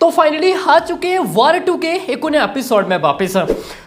तो फाइनली आ चुके हैं वॉर 2 के एक नए एपिसोड में वापस।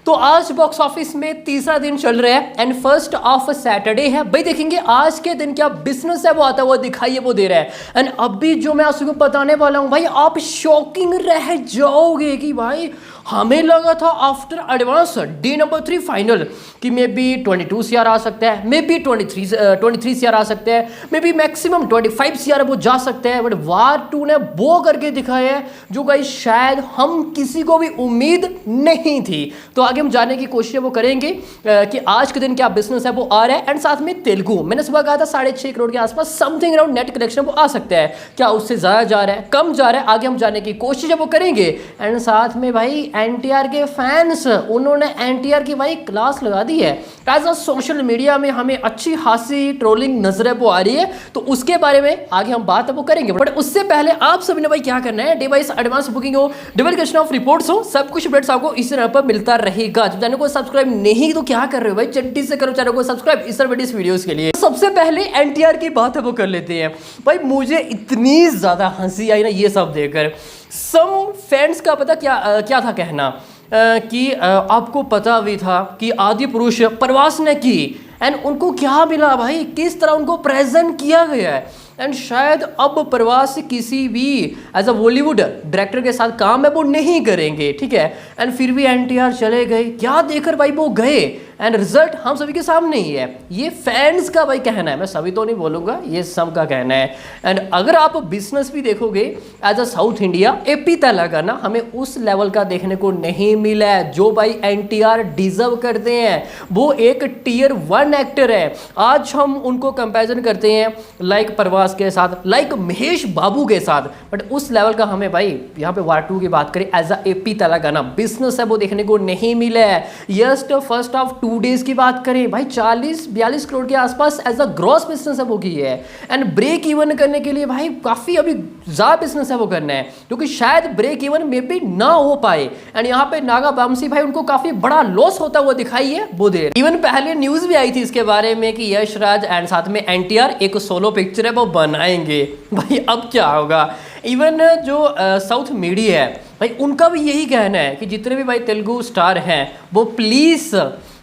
तो आज बॉक्स ऑफिस में तीसरा दिन चल रहा है एंड फर्स्ट ऑफ सैटरडे है। भाई देखेंगे आज के दिन क्या बिजनेस है वो आता हुआ दिखाइए वो दे रहा है। एंड अभी जो मैं आपको बताने वाला हूँ भाई आप शॉकिंग रह जाओगे कि भाई हमें लगा था after advance day number 3 final कि मे बी 22 CR आ सकता है, मे बी 23 CR आ सकते हैं, मे बी मैक्सिमम 25 CR वो जा सकते हैं। बट वॉर 2 ने वो करके दिखाया है जो गाइस शायद हम किसी को भी उम्मीद नहीं थी। तो आगे हम जानने की कोशिश वो करेंगे कि आज के दिन क्या बिजनेस है वो आ रहा है। एंड साथ में तेलुगु मैंने सुबह कहा था 6.5 करोड़ के आसपास समथिंग अराउंड नेट कलेक्शन वो आ सकता है, क्या उससे ज्यादा जा रहा है कम जा रहा है, आगे हम जानने की कोशिश वो करेंगे। एंड साथ में भाई एनटीआर के फैंस उन्होंने एनटीआर की भाई क्लास लगा दी है। एज अ सोशल मीडिया में हमें अच्छी खासी ट्रोलिंग नजर वो आ रही है, तो उसके बारे में आगे हम बात वो करेंगे। बट उससे पहले आप सभी ने भाई क्या करना है, डिवाइस एडवांस बुकिंग हो, डिवेलकेशन ऑफ रिपोर्ट्स हो, सब कुछ अपडेट्स आपको इस चैनल पर मिलता रहेगा। जब चैनल को सब्सक्राइब नहीं तो क्या कर रहे हो भाई, जल्दी से करो चैनल को सब्सक्राइब इस तरह इस वीडियोस के लिए। सबसे पहले एनटीआर की बात है वो कर लेते हैं। भाई मुझे इतनी ज्यादा हंसी आई ना ये सब देखकर। सम फैंस का पता क्या था कहना कि आपको पता भी था कि आदि पुरुष प्रवास ने की एंड उनको क्या मिला भाई, किस तरह उनको प्रेजेंट किया गया है। एंड शायद अब प्रवास किसी भी एज अ बॉलीवुड डायरेक्टर के साथ काम है वो नहीं करेंगे, ठीक है। एंड फिर भी एनटीआर चले गए, क्या देकर भाई वो गए एंड रिजल्ट हम सभी के सामने ही है। ये फैंस का भाई कहना है, मैं सभी तो नहीं बोलूंगा, ये सब का कहना है। एंड अगर आप बिजनेस भी देखोगे as a south India AP Telangana हमें उस लेवल का देखने को नहीं मिला है जो भाई एनटीआर डिजर्व करते हैं। वो एक टियर 1 एक्टर है। आज हम उनको कंपैरिजन करते हैं लाइक प्रवास के साथ, लाइक महेश बाबू के साथ, बट उस लेवल का हमें भाई यहाँ पे वॉर 2 की बात करें as a AP Telangana business है वो देखने को नहीं मिला है। जस्ट फर्स्ट ऑफ 2 डेज की बात करें भाई 40-42 करोड़ के आसपास एज अ ग्रॉस बिजनेस है वो की है। एंड ब्रेक इवन करने के लिए भाई काफी अभी ज्यादा बिजनेस है वो करना है, क्योंकि शायद ब्रेक इवन में भी ना हो पाए। एंड यहाँ पे नागा बामसी भाई उनको काफी बड़ा लॉस होता हुआ दिखाई है वो देर। इवन पहले न्यूज भी आई थी इसके बारे में कि यश राज एंड साथ में एनटीआर एक सोलो पिक्चर है वो बनाएंगे। भाई अब क्या होगा। इवन जो साउथ मीडिया है भाई उनका भी यही कहना है कि जितने भी भाई तेलुगु स्टार हैं वो प्लीज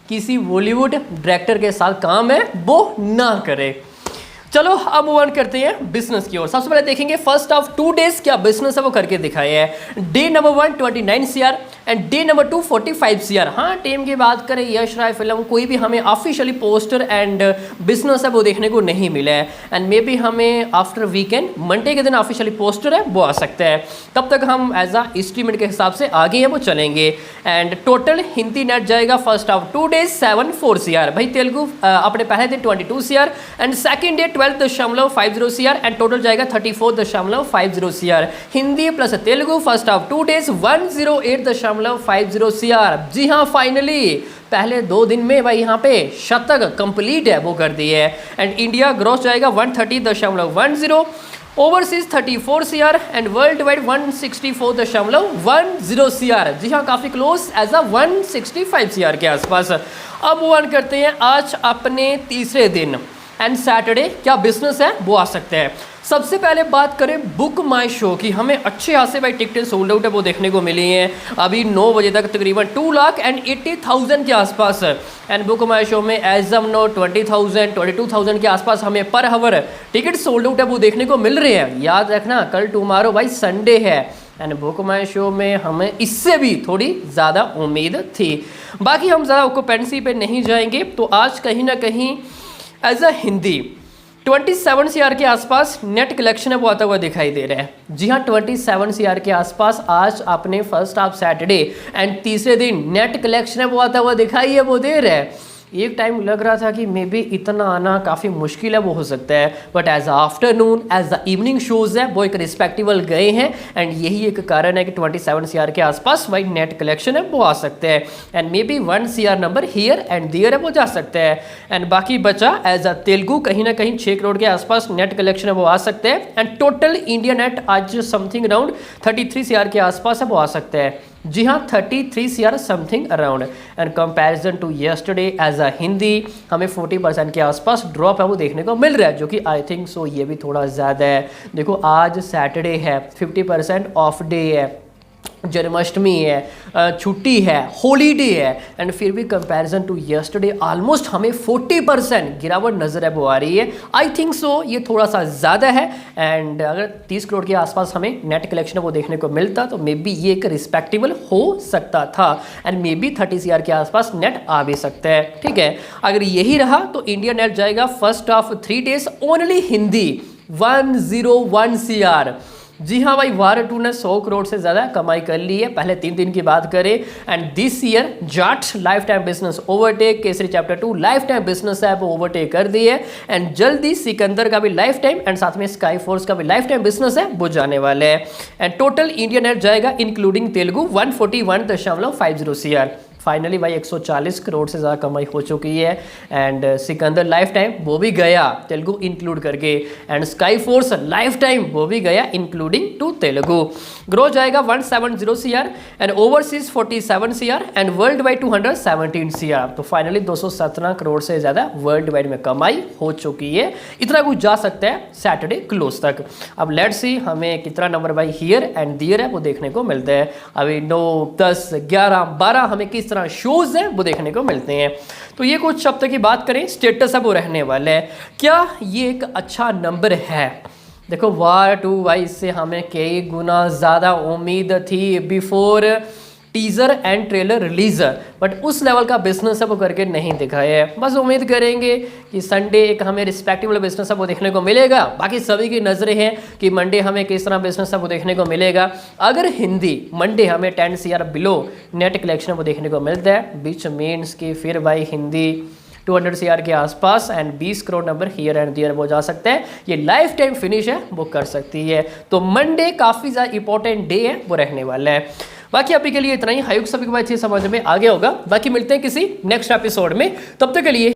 किसी बॉलीवुड डायरेक्टर के साथ काम है वो ना करे। चलो अब मूव ऑन करते हैं बिजनेस की ओर। सबसे पहले देखेंगे फर्स्ट ऑफ 2 डेज क्या बिजनेस है वो करके दिखाया है। Day number 1 29 CR and day number 2 45 CR। हाँ टीम की बात करें यश राय फिल्म कोई भी हमें ऑफिशियली पोस्टर एंड बिजनेस है वो देखने को नहीं मिला है। एंड मे बी हमें आफ्टर वीकेंड मंडे के दिन ऑफिशियली पोस्टर है वो आ सकता है। तब तक हम एज अ एस्टीमेट के हिसाब से आगे है वो चलेंगे। एंड टोटल हिंदी नेट जाएगा फर्स्ट ऑफ 2 डेज 74 CR। भाई तेलुगु अपने पहले दिन 22 CR and second day 12.50 CR and total जाएगा 34.50 CR। Hindi plus Telugu first of 2 days 108.50 CR। जी हाँ फाइनली पहले 2 दिन में भाई यहाँ पे शतक कंप्लीट है वो कर दी है। एंड इंडिया ग्रॉस जाएगा 130.10, overseas 34 CR and world wide 164.10 CR। जी हाँ काफ़ी क्लोज एज अ 165 CR के आसपास। अब वन करते हैं आज अपने तीसरे दिन एंड सैटरडे क्या बिजनेस है वो आ सकते हैं। सबसे पहले बात करें बुक माई शो की, हमें अच्छे खासे भाई टिकटें सोल्ड आउट है वो देखने को मिली हैं। अभी 9 बजे तक तकरीबन 2,80,000 के आसपास। एंड बुक माई शो में एज एम नो 20,000 22,000 के आसपास हमें पर हावर टिकट सोल्ड आउट है वो देखने को मिल रहे हैं। याद रखना कल टुमारो भाई संडे है एंड बुक माई शो में हमें इससे भी थोड़ी ज़्यादा उम्मीद थी। बाकी हम ज़्यादा ऑक्यूपेंसी पे नहीं जाएंगे। तो आज कहीं ना कहीं एज अ हिंदी 27 CR के आसपास नेट कलेक्शन है वो आता हुआ दिखाई दे रहा है। जी हाँ 27 CR के आसपास आज आपने फर्स्ट ऑफ सैटरडे एंड तीसरे दिन नेट कलेक्शन है वो आता हुआ दिखाई है वो दे रहा है। एक टाइम लग रहा था कि मे बी इतना आना काफ़ी मुश्किल है वो हो सकता है, but as afternoon as the evening shows है वो एक रिस्पेक्टेबल गए हैं। एंड यही एक कारण है कि 27 CR के आसपास भाई नेट कलेक्शन है वो आ सकते हैं। एंड मे बी 1 CR number here and there है वो जा सकते हैं। एंड बाकी बचा एज अ तेलुगु कहीं ना कहीं 6 करोड़ के आसपास नेट कलेक्शन है वो आ सकते हैं। एंड टोटल इंडिया नेट आज समथिंग अराउंड 33 CR के आसपास है वो आ सकते हैं। जी हाँ 33 CR something around. And comparison to yesterday as a Hindi हमें 40% के आसपास ड्रॉप है वो देखने को मिल रहा है, जो कि आई थिंक सो ये भी थोड़ा ज़्यादा है। देखो आज सैटरडे है, 50% ऑफ डे है, जन्माष्टमी है, छुट्टी है, हॉलीडे है, एंड फिर भी कंपैरिजन टू यस्टरडे ऑलमोस्ट हमें 40% गिरावट नजर है वो आ रही है। आई थिंक सो ये थोड़ा सा ज़्यादा है। एंड अगर 30 करोड़ के आसपास हमें नेट कलेक्शन वो देखने को मिलता तो मे बी ये एक रिस्पेक्टेबल हो सकता था, एंड मे बी 30 CR के आसपास नेट आ भी सकता है। ठीक है, अगर यही रहा तो इंडिया नेट जाएगा first of 3 days only Hindi 101 CR। जी हाँ भाई, वार 2 ने 100 करोड़ से ज़्यादा कमाई कर ली है पहले 3 दिन की बात करें। And this year Jat life time business overtake, Kesari chapter 2 life time business है वो ओवरटेक कर दी है। एंड जल्दी सिकंदर का भी लाइफ टाइम एंड साथ में स्काई फोर्स का भी लाइफ टाइम बिजनेस है वो जाने वाले हैं। एंड टोटल इंडिया नेट जाएगा इंक्लूडिंग तेलुगु 141.50 CR। फाइनली भाई 140 करोड़ से ज़्यादा कमाई हो चुकी है। एंड सिकंदर लाइफ टाइम वो भी गया तेलुगु इंक्लूड करके, and sky force life time वो भी गया इंक्लूडिंग टू तेलुगु। ग्रो जाएगा 170 CR and overseas 47 CR and world wide 217 CR। तो फाइनली 217 करोड़ से ज़्यादा वर्ल्ड वाइड में कमाई हो चुकी है। इतना कुछ जा सकता है सैटरडे क्लोज तक। अब लेट्स सी हमें कितना number by here and there है वो देखने को मिलता है। अभी 9, 10, 11, 12 हमें किस शोज है वो देखने को मिलते हैं। तो ये कुछ शब्द की बात करें, स्टेटस है वो रहने वाला है। क्या ये एक अच्छा नंबर है? देखो वार 2 भाई इससे हमें कई गुना ज़्यादा उम्मीद थी before teaser and trailer release, but उस लेवल का बिजनेस है वो करके नहीं दिखाया है। बस उम्मीद करेंगे कि संडे एक हमें रिस्पेक्टेबल बिजनेस है वो देखने को मिलेगा। बाकी सभी की नजरें हैं कि मंडे हमें किस तरह बिजनेस है वो देखने को मिलेगा। अगर हिंदी मंडे हमें 10 CR बिलो नेट कलेक्शन वो देखने को मिलता है, बीच मीन्स की फिर भाई हिंदी 200 CR के आसपास and 20 crore number here and there वो जा सकता है। ये लाइफ टाइम फिनिश है वो कर सकती है। तो मंडे काफ़ी ज़्यादा इंपॉर्टेंट डे है वो रहने वाला है। बाकी अभी के लिए इतना ही। हाई सभी को अच्छी समझ में आ गया होगा। बाकी मिलते हैं किसी नेक्स्ट एपिसोड में, तब तक के लिए